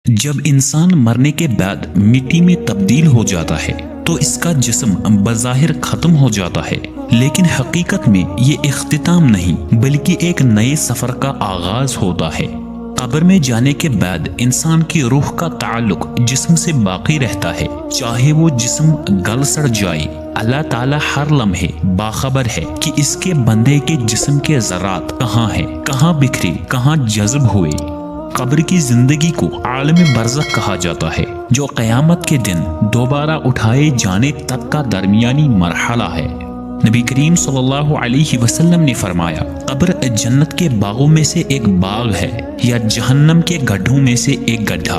جب انسان مرنے کے بعد مٹی میں تبدیل ہو جاتا ہے تو اس کا جسم بظاہر ختم ہو جاتا ہے، لیکن حقیقت میں یہ اختتام نہیں بلکہ ایک نئے سفر کا آغاز ہوتا ہے۔ قبر میں جانے کے بعد انسان کی روح کا تعلق جسم سے باقی رہتا ہے، چاہے وہ جسم گل سڑ جائے۔ اللہ تعالیٰ ہر لمحے باخبر ہے کہ اس کے بندے کے جسم کے ذرات کہاں ہیں، کہاں بکھرے، کہاں جذب ہوئے۔ قبر کی زندگی کو عالم برزخ کہا جاتا ہے، جو قیامت کے دن دوبارہ اٹھائے جانے تک کا درمیانی مرحلہ ہے۔ نبی کریم صلی اللہ علیہ وسلم نے فرمایا، قبر جنت کے باغوں میں سے ایک باغ ہے یا جہنم کے گڈھوں میں سے ایک گڈھا۔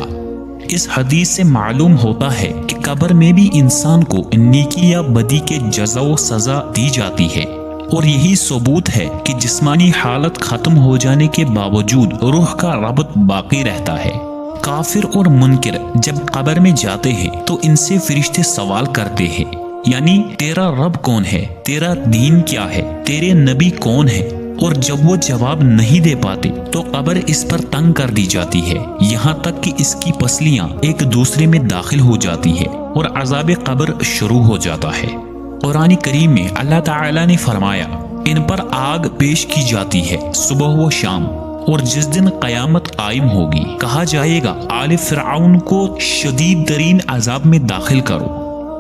اس حدیث سے معلوم ہوتا ہے کہ قبر میں بھی انسان کو نیکی یا بدی کے جزا و سزا دی جاتی ہے، اور یہی ثبوت ہے کہ جسمانی حالت ختم ہو جانے کے باوجود روح کا ربط باقی رہتا ہے۔ کافر اور منکر جب قبر میں جاتے ہیں تو ان سے فرشتے سوال کرتے ہیں، یعنی تیرا رب کون ہے، تیرا دین کیا ہے، تیرے نبی کون ہے؟ اور جب وہ جواب نہیں دے پاتے تو قبر اس پر تنگ کر دی جاتی ہے، یہاں تک کہ اس کی پسلیاں ایک دوسرے میں داخل ہو جاتی ہے اور عذاب قبر شروع ہو جاتا ہے۔ قرآن کریم میں اللہ تعالیٰ نے فرمایا، ان پر آگ پیش کی جاتی ہے صبح و شام، اور جس دن قیامت قائم ہوگی کہا جائے گا آل فرعون کو شدید ترین عذاب میں داخل کرو۔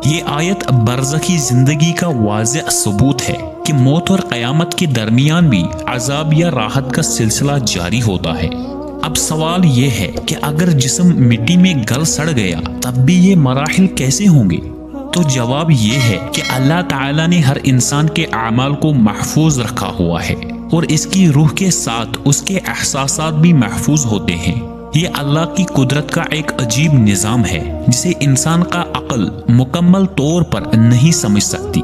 یہ آیت برزخی زندگی کا واضح ثبوت ہے کہ موت اور قیامت کے درمیان بھی عذاب یا راحت کا سلسلہ جاری ہوتا ہے۔ اب سوال یہ ہے کہ اگر جسم مٹی میں گل سڑ گیا تب بھی یہ مراحل کیسے ہوں گے؟ تو جواب یہ ہے کہ اللہ تعالیٰ نے ہر انسان کے اعمال کو محفوظ رکھا ہوا ہے، اور اس کی روح کے ساتھ اس کے احساسات بھی محفوظ ہوتے ہیں۔ یہ اللہ کی قدرت کا ایک عجیب نظام ہے جسے انسان کا عقل مکمل طور پر نہیں سمجھ سکتی،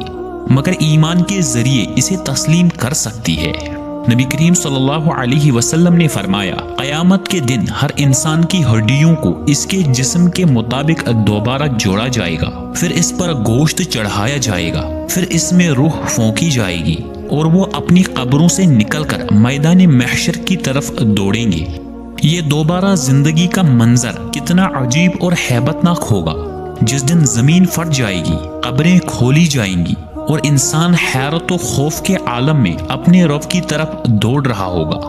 مگر ایمان کے ذریعے اسے تسلیم کر سکتی ہے۔ نبی کریم صلی اللہ علیہ وسلم نے فرمایا، قیامت کے دن ہر انسان کی ہڈیوں کو اس کے جسم کے مطابق دوبارہ جوڑا جائے گا، پھر اس پر گوشت چڑھایا جائے گا، پھر اس میں روح پھونکی جائے گی، اور وہ اپنی قبروں سے نکل کر میدان محشر کی طرف دوڑیں گے۔ یہ دوبارہ زندگی کا منظر کتنا عجیب اور ہیبت ناک ہوگا۔ جس دن زمین پھٹ جائے گی، قبریں کھولی جائیں گی، اور انسان حیرت و خوف کے عالم میں اپنے رب کی طرف دوڑ رہا ہوگا۔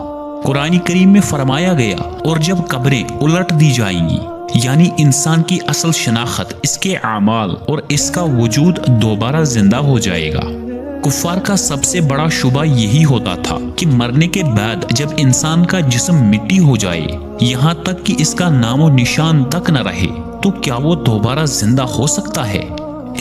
قرآن کریم میں فرمایا گیا، اور جب قبریں الٹ دی جائیں گی، یعنی انسان کی اصل شناخت، اس کے اعمال اور اس کا وجود دوبارہ زندہ ہو جائے گا۔ کفار کا سب سے بڑا شبہ یہی ہوتا تھا کہ مرنے کے بعد جب انسان کا جسم مٹی ہو جائے، یہاں تک کہ اس کا نام و نشان تک نہ رہے، تو کیا وہ دوبارہ زندہ ہو سکتا ہے؟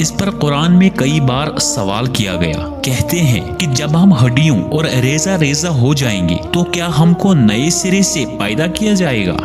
اس پر قرآن میں کئی بار سوال کیا گیا۔ کہتے ہیں کہ جب ہم ہڈیوں اور ریزہ ریزہ ہو جائیں گے تو کیا ہم کو نئے سرے سے پیدا کیا جائے گا؟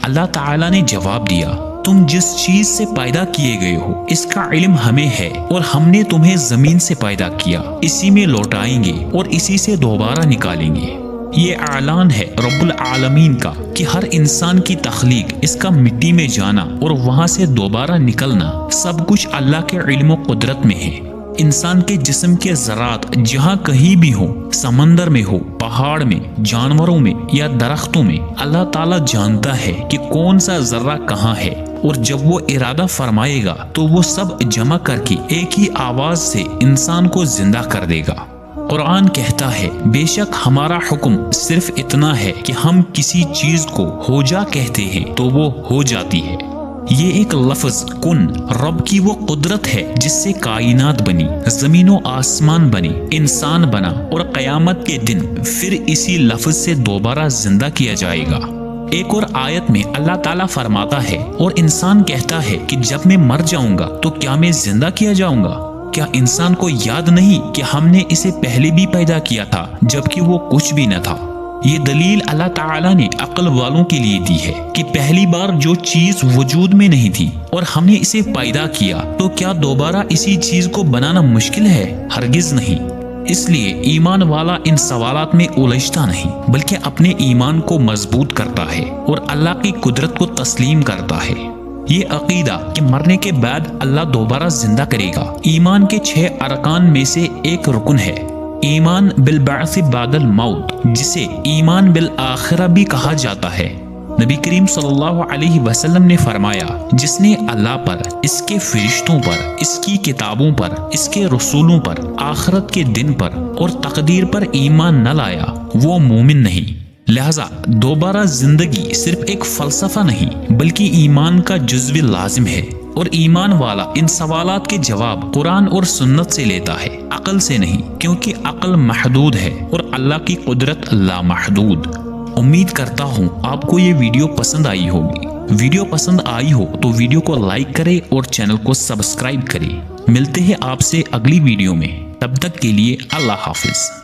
اللہ تعالیٰ نے جواب دیا، تم جس چیز سے پیدا کیے گئے ہو اس کا علم ہمیں ہے، اور ہم نے تمہیں زمین سے پیدا کیا، اسی میں لوٹائیں گے اور اسی سے دوبارہ نکالیں گے۔ یہ اعلان ہے رب العالمین کا کہ ہر انسان کی تخلیق، اس کا مٹی میں جانا اور وہاں سے دوبارہ نکلنا، سب کچھ اللہ کے علم و قدرت میں ہے۔ انسان کے جسم کے ذرات جہاں کہیں بھی ہوں، سمندر میں ہو، پہاڑ میں، جانوروں میں یا درختوں میں، اللہ تعالیٰ جانتا ہے کہ کون سا ذرہ کہاں ہے، اور جب وہ ارادہ فرمائے گا تو وہ سب جمع کر کے ایک ہی آواز سے انسان کو زندہ کر دے گا۔ قرآن کہتا ہے، بے شک ہمارا حکم صرف اتنا ہے کہ ہم کسی چیز کو ہو جا کہتے ہیں تو وہ ہو جاتی ہے۔ یہ ایک لفظ کن رب کی وہ قدرت ہے جس سے کائنات بنی، زمین و آسمان بنے، انسان بنا، اور قیامت کے دن پھر اسی لفظ سے دوبارہ زندہ کیا جائے گا۔ ایک اور آیت میں اللہ تعالیٰ فرماتا ہے، اور انسان کہتا ہے کہ جب میں مر جاؤں گا تو کیا میں زندہ کیا جاؤں گا؟ کیا انسان کو یاد نہیں کہ ہم نے اسے پہلے بھی پیدا کیا تھا جبکہ وہ کچھ بھی نہ تھا؟ یہ دلیل اللہ تعالیٰ نے عقل والوں کے لیے دی ہے کہ پہلی بار جو چیز وجود میں نہیں تھی اور ہم نے اسے پیدا کیا، تو کیا دوبارہ اسی چیز کو بنانا مشکل ہے؟ ہرگز نہیں۔ اس لیے ایمان والا ان سوالات میں الجھتا نہیں، بلکہ اپنے ایمان کو مضبوط کرتا ہے اور اللہ کی قدرت کو تسلیم کرتا ہے۔ یہ عقیدہ کہ مرنے کے بعد اللہ دوبارہ زندہ کرے گا، ایمان کے 6 ارکان میں سے ایک رکن ہے۔ ایمان بالبعث بعد الموت، جسے ایمان بالآخرہ بھی کہا جاتا ہے۔ نبی کریم صلی اللہ علیہ وسلم نے فرمایا، جس نے اللہ پر، اس کے فرشتوں پر، اس کی کتابوں پر، اس کے رسولوں پر، آخرت کے دن پر اور تقدیر پر ایمان نہ لایا وہ مومن نہیں۔ لہذا دوبارہ زندگی صرف ایک فلسفہ نہیں بلکہ ایمان کا جزو لازم ہے، اور ایمان والا ان سوالات کے جواب قرآن اور سنت سے لیتا ہے، عقل سے نہیں، کیونکہ عقل محدود ہے اور اللہ کی قدرت لامحدود۔ امید کرتا ہوں آپ کو یہ ویڈیو پسند آئی ہوگی۔ ویڈیو پسند آئی ہو تو ویڈیو کو لائک کرے اور چینل کو سبسکرائب کرے۔ ملتے ہیں آپ سے اگلی ویڈیو میں، تب تک کے لیے اللہ حافظ۔